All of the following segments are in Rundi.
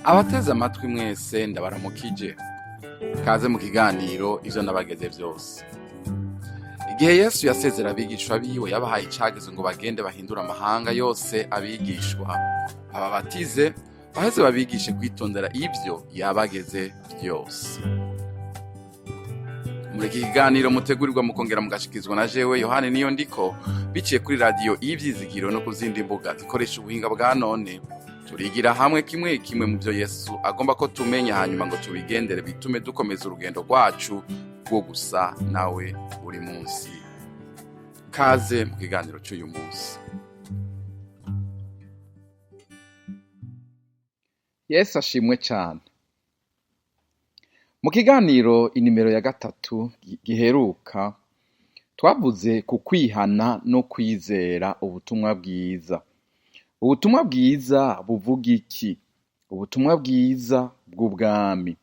Abateze amatwi mwese ndabaramukije. Kaze mu kiganiro ivyo nabageze vyose. Igihe Yesu yasezera abigishwa biwe yabahaye icageze ngo bagende bahindura amahanga yose abigishwa, ababatize, baheze babigishe kwitondera ivyo yabageze vyose. Muri iki kiganiro mutegurirwa mukongera mugashikizwa na jewe Yohani Niyondiko, biciye kuri radiyo Ivyizigiro no ku zindi mbuga zikoresha ubuhinga bwa none. Turigira hamwe kimwe kimwe mu byo Yesu agomba ko tumenya, hanyuma ngo tubigendere bitume dukomeza urugendo rwacu rwo gusa nawe buri munsi. Kaze mu kiganiro cy'uyu munsi. Yesu ashimwe cyane. Mu kiganiro inimero ya 3 giheruka twavuze ku kwihana no kwizera ubutumwa bwiza. Ubutumwa bwiza buvuga iki? Ubutumwa bwiza bw'ubwami.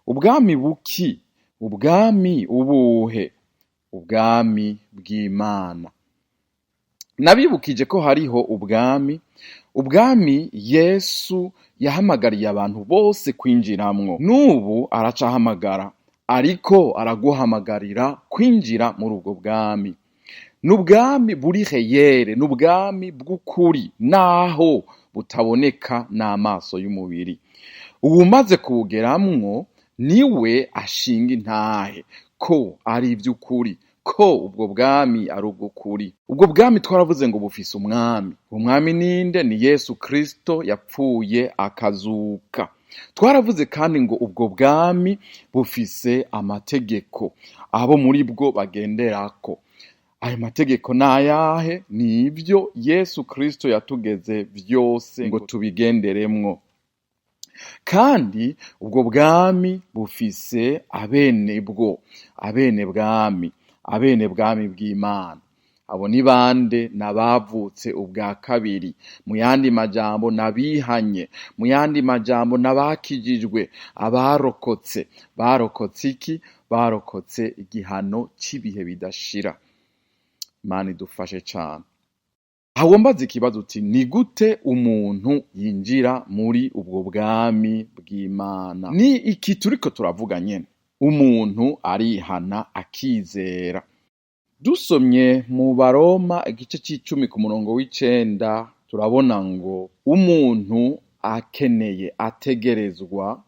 Ubwami buki? Ubwami ubuhe? Ubwami bw'Imana. Nabibukije ko hariho ubwami Yesu yahamagariye abantu bose kwinjiramwo. N'ubu aracahamagara, ariko araguhamagarira kwinjira muri ubwo bwami. N'ubwami buri reyere, n'ubwami bw'ukuri, naho butaboneka n'amaso y'umubiri. Uwumaze kubugeramwo niwe ashinga intahe ko ari ivy'ukuri, ko ubwo bwami ari ubw'ukuri. Ubwo bwami twaravuze ngo bufise umwami. Umwami ninde? Ni Yesu Kristo yapfuye akazuka. Twaravuze kandi ngo ubwo bwami bufise amategeko, abo muri bwo bagenderako. Ayo mategeko nayahe? Ni ivyo Yesu Kristo yatugeze vyose ngo tubigenderemwo. Kandi ubwo bwami bufise abene bwami bw'Imana. Abo ni bande? Nabavutse ubwa kabiri. Mu yandi majambo nabihanye. Mu yandi majambo nabakijijwe, abarokotse. Barokotse iki? Barokotse igihano c'ibihe bidashira. Imana idufashe cyane. Aho mbaza ikibazo uti ni gute umuntu yinjira muri ubwo bwami bw'Imana? Ni iki turiko turavuga nyene. Umuntu arihana akizera. Dusomye mu Baroma igice c'10 ku murongo w'9 turabona ngo umuntu ategerezwa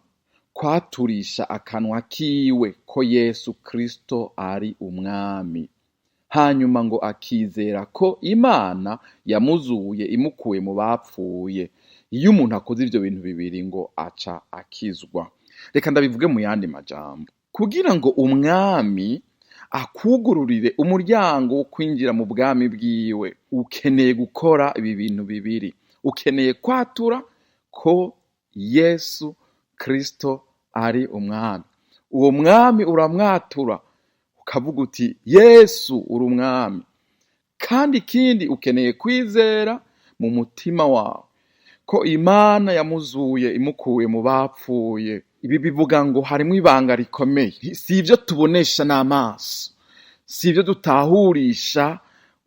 kwaturisha akanwa kiwe ko Yesu Kristo ari umwami. Hanyuma ngo akizera ko Imana yamuzuye imukuye mu bapfuye. Iyo umuntu akoze ivyo bintu bibiri ngo aca akizwa. Reka ndabivuge mu yandi majambo. Kugira ngo umwami akugururire umuryango wo kwinjira mu bwami bwiwe, ukeneye gukora ibi bintu bibiri. Ukeneye kwatura ko Yesu Kristo ari umwami. Uwo mwami uramwatura ukavuga uti Yesu uri umwami. Kandi ikindi ukeneye kwizera mu mutima wawe ko Imana yamuzuye imukuye mu bapfuye. Ibi bivuga ngo harimo ibanga rikomeye. Si ivyo tubonesha n'amaso, si ivyo dutahurisha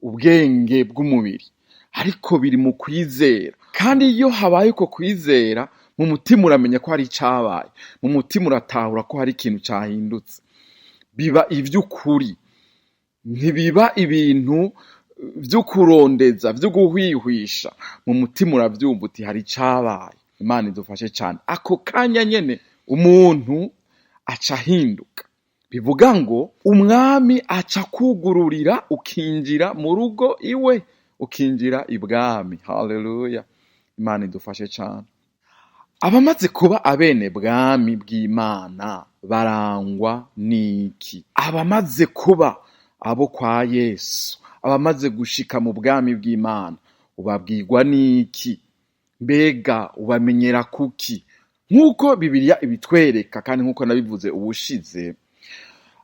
ubwenge bw'umubiri, ariko biri mu kwizera. Kandi iyo habaye uko kwizera, mu mutima uramenya ko hari icabaye, mu mutima uratahura ko hari ikintu cahindutse. Biba ivy'ukuri, ntibiba ibintu vyo kurondeza, vyo guhwihwisha. Mu mutima uravyumva uti hari icabaye. Imana idufashe cyane. Ako kanya nyene umuntu aca ahinduka. Bivuga ngo umwami aca kugururira, ukinjira mu rugo iwe, ukinjira ibwami. Haleluya. Imana idufashe cyane. Abamaze kuba abene bwami bw'Imana barangwa niki? Abamaze kuba abo kwa Yesu, abamaze gushika mu bwami bw'Imana, ubabwirwa niki? Mbega ubamenyera kuki? Nk'uko Bibiliya ibitwereka kandi nk'uko nabivuze ubushize,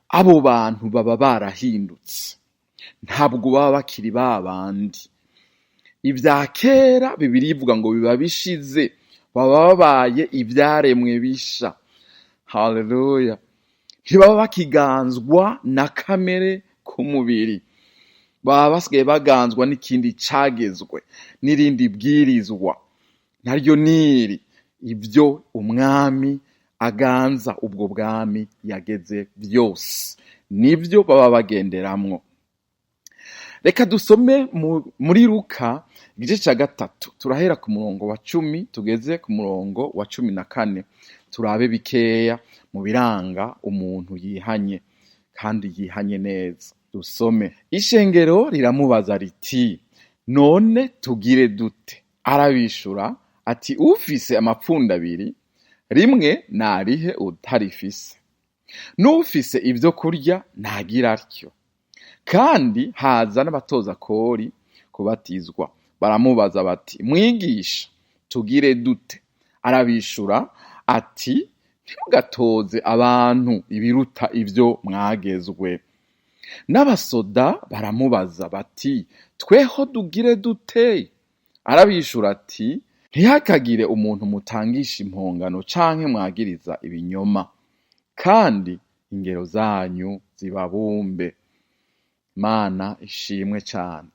abo bantu baba barahindutse. Ntabwo baba bakiri babandi. Ibya kera Bibiliya ivuga ngo biba bishize, baba babaye ibyaremwe bisha. Haleluya. Ntibaba bakiganzwa na kamere k'umubiri. Baba basigaye baganzwa n'ikindi cagezwe, n'irindi bwirizwa. Naryo niri ibyo umwami aganza ubwo bwami yageze byose nibyo baba bagenderamwo. Reka dusome muri Luka igice cya 3 turahera ku murongo wa 10 tugeze ku murongo wa 14 turabe bikeya mu biranga umuntu yihanye kandi yihanye neza. Dusome. Ishengero riramubaza riti none tugire dute? Arabishura ati ufise amapfunda abiri rimwe narihe utarifise, n'ufise ibyo kurya ntagira atyo. Kandi haza n'abatoza kori kubatizwa, baramubaza bati mwigisha tugire dute? Arabishura ati ntimugatoze abantu ibiruta ibyo mwagezwe. N'abasoda baramubaza bati tweho dugire dute? Arabishura ati ntihakagire umuntu mutangisha impongano canke mwagiriza ibinyoma, kandi ingero zanyu zibabumbe. Mana ishimwe cyane.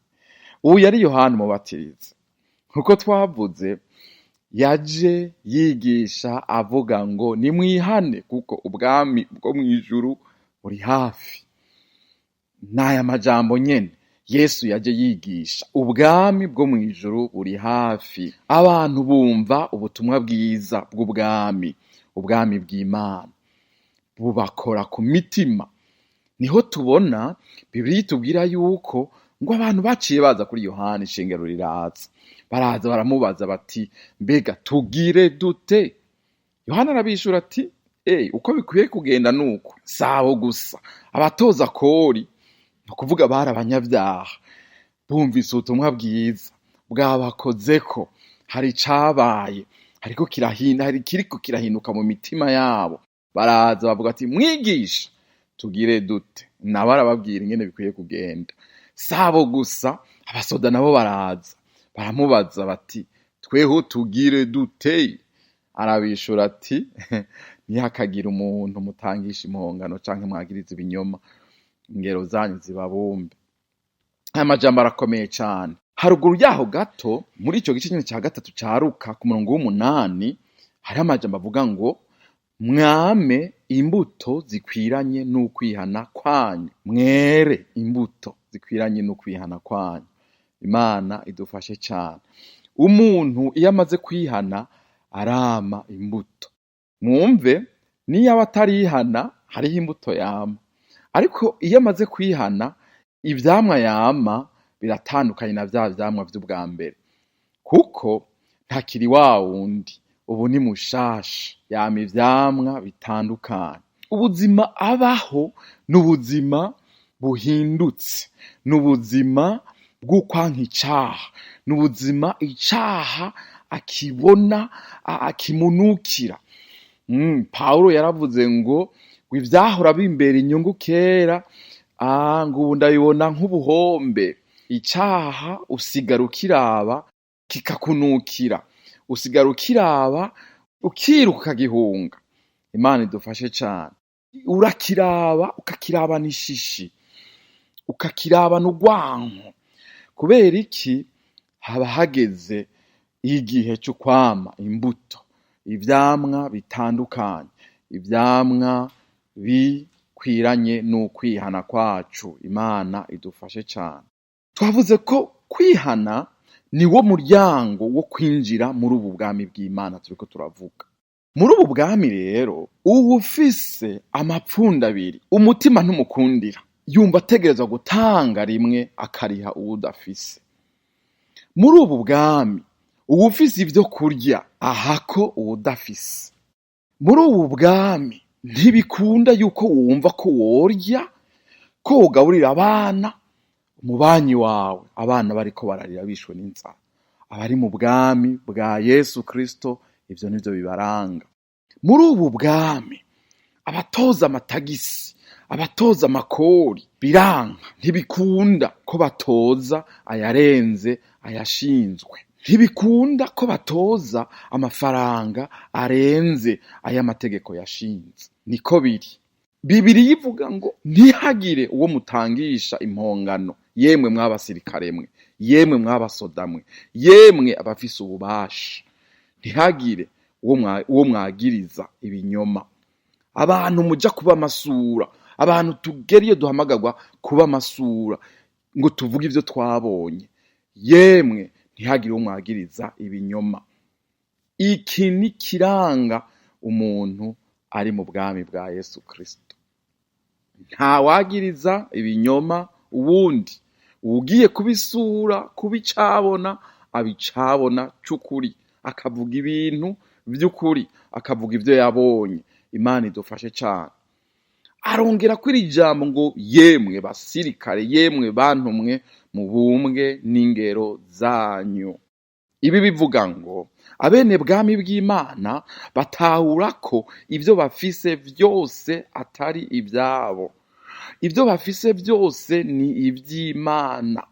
Ubu yari Yohana Umubatizi. Nkuko twavuze yaje yigisha avuga ngo nimwihane kuko ubwami bwo mu ijuru buri hafi. N'aya majambo nyene Yesu yaje yigisha, ubwami bwo mu ijuru buri hafi. Abantu bumva ubutumwa bwiza bw'ubwami, ubwami bw'Imana bubakora ku mitima. Niho tubona Bibiliya itubwira yuko ngo abantu baciye baza kuri Yohana, ishengero riraza, baraza baramubaza bati mbega tugire dute? Yohana arabishura ati uko bikwiye kugenda nuko sabo gusa. Abatoza kori no kuvuga bari abanyabyaha, bumvise ubutumwa bwiza bwabakozeko, hari cabaye, ariko kiriko kirahinduka mu mitima yabo. Baraza bavuga ati mwigisha tugire dute? Nabo arababwira ingene bikwiye kugenda. Sabo gusa, abasoda nabo baraza baramubaza bati tweho tugire dute? Arabishura ati ntihakagira umuntu mutangisha impongano canke mwagiriza ibinyoma, ingero zanyu zibabumbe. Aya majambo arakomeye cyane. Haruguru yaho gato muri ico gice cya 3 ca Luka ku murongo w'8 hari amajambo avuga ngo mwame imbuto zikwiranye n'ukwihana kwanyu. Mwere imbuto zikwiranye n'ukwihana kwanyu. Imana idufashe cyane. Umuntu iyo amaze kwihana arama imbuto. Mwumve niyo abatarihana hariho imbuto yama, ariko iyo amaze kwihana ivyamwa yama biratandukanye na vya vyamwa vy'ubwa mbere, kuko ntakiri wa wundi, ubu ni mushasha, yama ivyamwa bitandukanye. Ubuzima abaho n'ubuzima buhindutse, n'ubuzima bw'ukwanka icaha, n'ubuzima icaha akibona akimunukira. Paulo yaravuze ngo ivyahora bimbera inyungu kera ngo ubu ndabibona nk'ubuhombe. Icaha usigara ukiraba kikakunukira, usigara ukiraba ukiruka ukagihunga. Imana idufashe cyane. Urakiraba ukakirabana ishishi, ukakirabana urwanko. Kubera iki? Haba hageze igihe cyo kwama imbuto, ivyamwa bitandukanye, ivyamwa bikwiranye n'ukwihana kwacu. Imana idufashe cyane. Twavuze ko kwihana ni wo muryango wo kwinjira muri ubu bwami bw'Imana turiko turavuga. Muri ubu bwami rero ufise amapfunda abiri, umutima ntumukundira, yumva ategerezwa gutanga rimwe akariha uwudafise. Muri ubu bwami ufise ibyo kurya ahako uwudafise. Muri ubu bwami ntibikunda yuko wumva ko worya, ko ugaburira abana umubanyi wawe, abana bariko bararira bishwe n'inzara. Abari mu bwami bwa Yesu Kristo ivyo nivyo bibaranga. Muri ubu bwami abatoza amatagisi, abatoza amakori biranka, ntibikunda ko batoza ayarenze ayashinzwe, ntibikunda ko batoza amafaranga arenze ay'amategeko yashinze. Niko biri. Bibiliya ivuga ngo ntihagire uwo mutangisha impongano, yemwe mw'abasirikare mwe, yemwe mw'abasoda mwe, yemwe abafise ububasha. Ntihagire uwo mwagiriza ibinyoma, abantu muja kuba amasura, abantu tugera iyo duhamagarwa kuba amasura ngo tuvuge ivyo twabonye, yemwe ntihagire uwo mwagiriza ibinyoma. Iki ni kiranga umuntu ari mu bwami bwa Yesu Kristo. Nta wagiriza ibinyoma uwundi, ugiye kubisura kubicabona abicabona c'ukuri, akavuga ibintu vy'ukuri, akavuga ivyo yabonye. Imana idufashe cane. Arongera kuri ijambo ngo yemwe basirikare, yemwe bantumwe mu bumbwe n'ingero zanyu. Ibi bivuga ngo abene bwami bw'Imana batahura ko ivyo bafise vyose atari ivyabo. Ivyo bafise vyose ni ivy'Imana.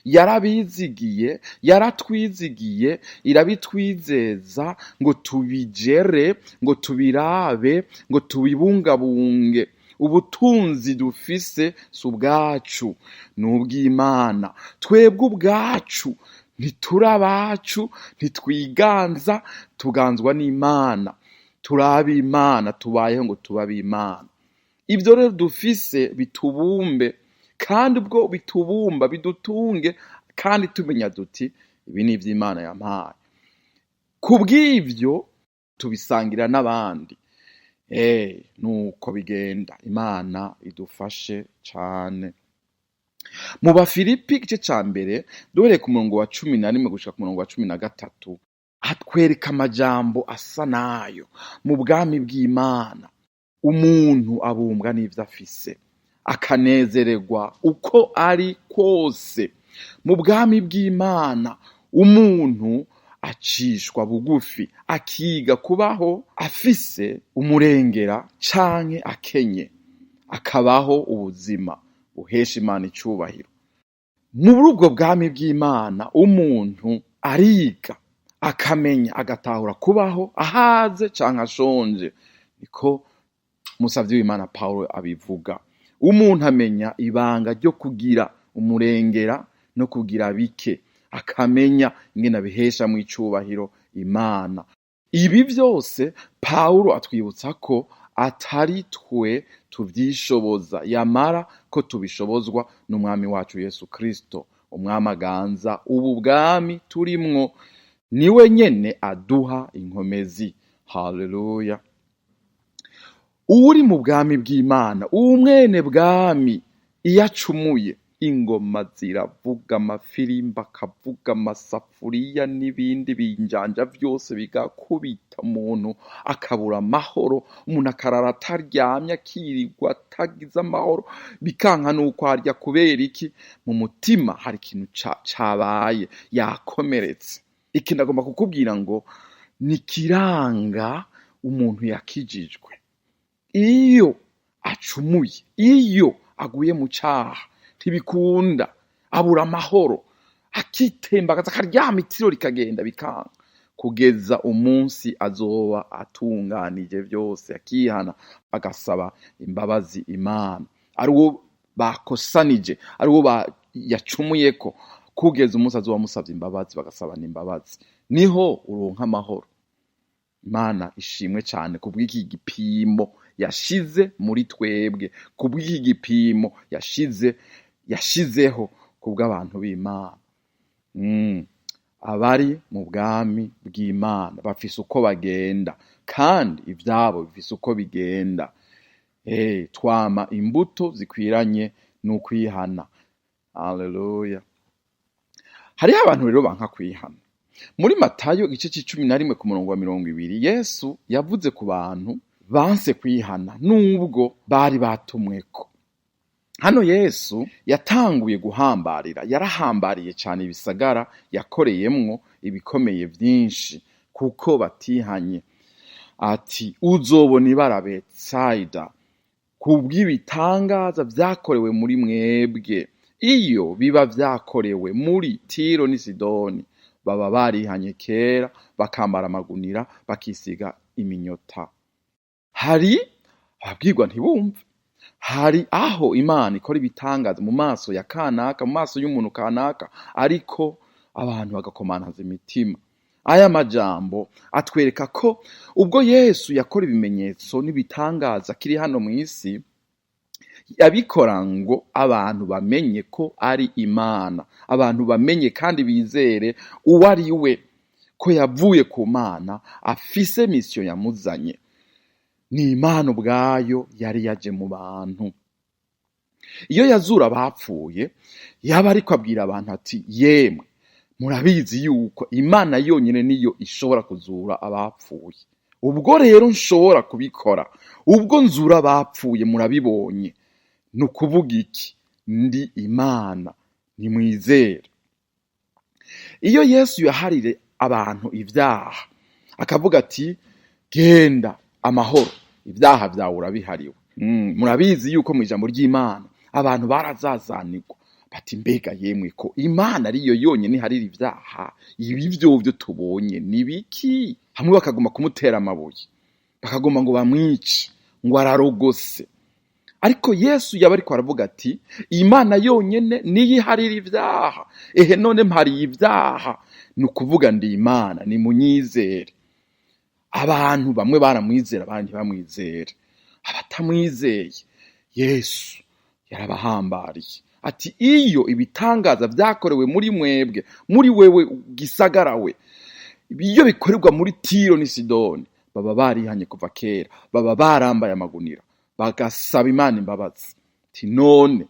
Yarabizigiye, yaratwizigiye, irabitwizeza ngo tubijere, ngo tubirabe, ngo tubibungabunge. Ubutunzi dufise si ubwacu, ni ubw'Imana. Twebwe ubwacu ntituri abacu, ntitwiganza, tuganzwa n'Imana. Turi Imana, tubayeho ngo tube ab'Imana. Ibyo rero dufise bitubumbe, kandi ubwo bitubumba bidutunge, kandi tumenya duti ibi ni ivy'Imana yampaye. Kubw'ivyo tubisangira n'abandi. Nuko bigenda. Imana idufashe cane. Mu Bafilipi igice ca mbere duhereye ku murongo wa 11 gushika ku murongo wa 13 hatwereka amajambo asa nayo. Mu bwami bw'Imana umuntu abumbwa n'ivyo afise, akanezererwa uko ari kose. Mu bwami bw'Imana umuntu acishwa bugufi, akiga kubaho afise umurengera canke akenye, akabaho ubuzima buhesha Imana icubahiro. Muri ubwo bwami bw'Imana umuntu ariga, akamenya, agatahura kubaho ahaze canke ashonje. Niko umusavyi w'Imana Pawulo abivuga. Umuntu amenya ibanga ryo kugira umurengera no kugira bike, akamenya ingene abihesha mu icubahiro Imana. Ibi vyose Pawulo atwibutsa ko atari twe tuvyishoboza, yamara ko tubishobozwa n'umwami wacu Yesu Kristo, umwami aganza ubu bwami turimwo. Niwe nyene aduha inkomezi. Haleluya. Uri mu bwami bw'Imana, umwene bwami, iyo acumuye ingoma ziravuga, amafirimbi akavuga, amasafuriya n'ibindi binjanja vyose bigakubita, umuntu akabura amahoro, umuntu akarara ataryamye, akirirwa atagize amahoro, bikanka nuko arya. Kubera iki? Mu mutima hari ikintu cabaye, yakomeretse. Iki ndagomba kukubwira ngo ni kiranga umuntu yakijijwe. Iyo acumuye, iyo aguye mu caha, ntibikunda, abura amahoro, akitembagaza, akaryama, itiro rikagenda bikanka, kugeza umunsi azoba atunganije vyose, akihana, agasaba imbabazi Imana. Ari uwo bakosanije, ari uwo yacumuyeko, kugeza umunsi azoba amusavye imbabazi, bagasabana imbabazi, niho uronka amahoro. Imana ishimwe cane kubw'iki gipimo yashize muri twebwe, kubw'iki gipimo yashizeho kubw'abantu b'Imana. Abari mu bwami bw'Imana bafise uko bagenda, kandi ivyabo bifise uko bigenda. Twama imbuto zikwiranye n'ukwihana. Haleluya. Hariho abantu rero banka kwihana. Muri Matayo igice c'11 ku murongo wa 20 Yesu yavuze ku bantu banse kwihana nubwo bari batumweko. Hano Yesu yatanguye guhambarira, yarahambariye cyane ibisagara yakoreyemwo ibikomeye vyinshi kuko batihanye. Ati uzobona ibara Betsaida kubw'ibitangaza vyakorewe muri mwebwe. Iyo biba vyakorewe muri Tiro ni Sidoni, baba barihanye kera, bakambara amagunira, bakisiga iminyota. Hari ababwirwa ntibumve. Hari aho Imana ikora ibitangaza mu maso ya kanaka, mu maso y'umuntu kanaka, ariko abantu bagakomantaza imitima. Aya majambo atwereka ko ubwo Yesu yakora ibimenyetso n'ibitangaza kiri hano mu isi, yabikora ngo abantu bamenye ko ari Imana, abantu bamenye kandi bizere uwo ari we, ko yavuye ku Mana, afise misiyo yamuzanye. Ni Imana ubwayo yari yaje mu bantu. Iyo yazura abapfuye, yaba ariko abwira abantu ati, yemwe murabizi yuko Imana yonyine niyo ishobora kuzura abapfuye. Ubwo rero nshobora kubikora, ubwo nzura abapfuye murabibonye. Ni ukuvuga iki? Ndi Imana, nimwizere. Iyo Yesu yaharire abantu ibyaha, akavuga ati, genda amahoro, ibyaha byawe urabihariwe. Murabizi yuko mu ijambo ry'Imana abantu barazazanirwa bati, mbega yemwe ko Imana ariyo yonyine iharira ibyaha, ibi byo tubonye ni biki? Hamwe bakagomba kumutera amabuye, bakagomba ngo bamwice, ngo ararogose. Ariko Yesu yaba ariko aravuga ati, Imana yonyine niyo iharira ibyaha. Ehe none mpariye ibyaha, ni ukuvuga ndi Imana, ni munyizere. Abantu bamwe baramwizera, abandi bamwizere. Abatamwizeye Yesu yarabahambariye ati, iyo ibitangaza byakorewe muri mwebwe, muri wewe gisagarawe, iyo bikorerwa muri Tiro ni Sidoni, baba barihanye kuva kera, baba barambaye amagunira, bagasaba Imana imbabazi. Ati none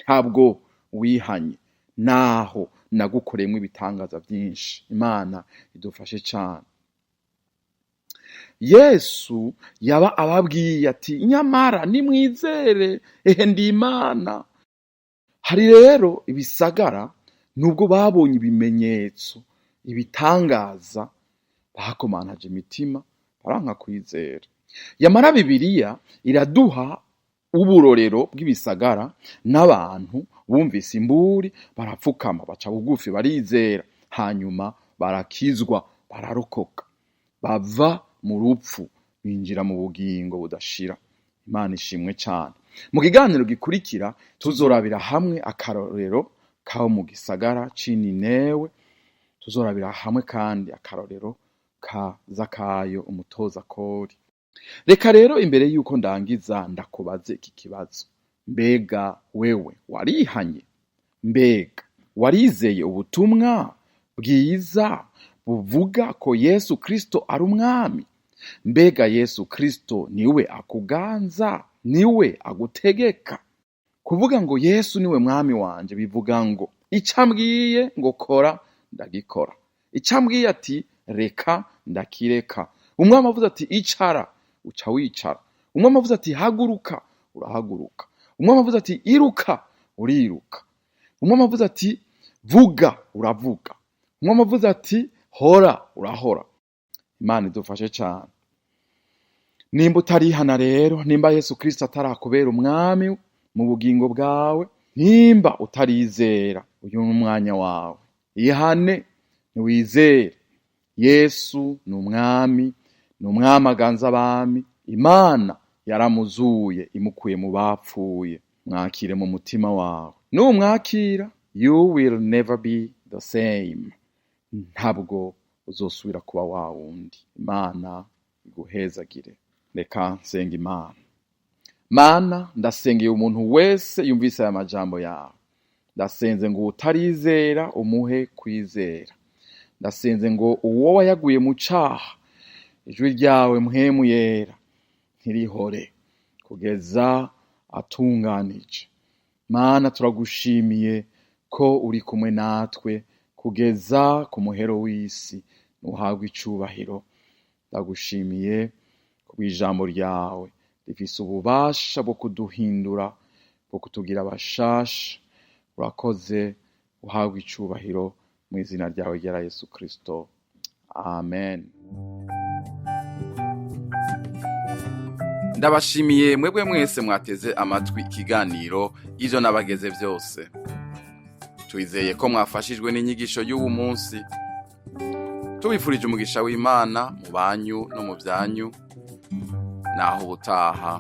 ntabwo wihanye, naho nagukoreyemo ibitangaza byinshi. Imana idufashe cyane. Yesu yaba ababwiye ati, nyamara nimwizere, ehe ndi Imana. Hari rero ibisagara, nubwo babonye ibimenyetso, ibitangaza, bakomanaje imitima, baranka kwizera. Yamara Bibiliya iraduha uburorero bw'ibisagara n'abantu bumvise imburi, barapfukama, baca bugufi, barizera, hanyuma barakizwa, bararokoka, bava mu rupfu binjira mu bugingo budashira. Imana ishimwe cyane. Mu kiganiro gikurikira tuzorabira hamwe akarorero kaho mu gisagara c'Ininewe, tuzorabira hamwe kandi akarorero ka Zakayo umutoza kori. Reka rero imbere yuko ndangiza ndakubaze iki kibazo: mbega wewe warihanye? Mbega warizeye ubutumwa bwiza buvuga ko Yesu Kristo ari umwami? Mbega Yesu Kristo niwe akuganza, niwe agutegeka? Kuvuga ngo Yesu niwe mwami wanje bivuga ngo icambwiye ngo kora ndagikora, icambwiye ati reka ndakireka. Umwami avuze ati icara, uca wicara. Umwami avuze ati haguruka, urahaguruka. Umwami avuze ati iruka, uriruka. Umwami avuze ati vuga, uravuga. Umwami avuze ati hora, urahora. Imana idufashe cyane. Nimba utarihana rero, nimba Yesu Kristo atarakubera umwami mu bugingo bwawe, nimba utarizera, uyu ni umwanya wawe. Ihane, niwizere. Yesu ni umwami, ni umwami aganza abami. Imana yaramuzuye imukuye mu bapfuye. Mwakire mu mutima wawe. Numwakira, you will never be the same. Ntabwo uzosubira kuba wa wundi. Imana iguhezagire. Reka nsenga Imana. Mana, ndasengeye umuntu wese yumvise aya majambo yawe. Ndasenze ngo utarizera umuhe kwizera. Ndasenze ngo uwo wayaguye mu caha, ijwi ryawe mpwemu yera ntirihore kugeza atunganije. Mana, turagushimiye ko uri kumwe natwe kugeza ku muhero w'isi. Nuhabwe icubahiro. Ndagushimiye kubw'ijambo ryawe rifise ububasha bwo kuduhindura, bwo kutugira abashasha. Urakoze, uhabwe icubahiro mu izina ryawe rya Yesu Kristo. Amen. Ndabashimiye mwebwe mwese mwateze amatwi ikiganiro ivyo nabageze byose. Twizeye ko mwafashijwe n'inyigisho y'ubu munsi. Tubifurije umugisha w'Imana mu banyu no mu byanyu. Naho ubutaha.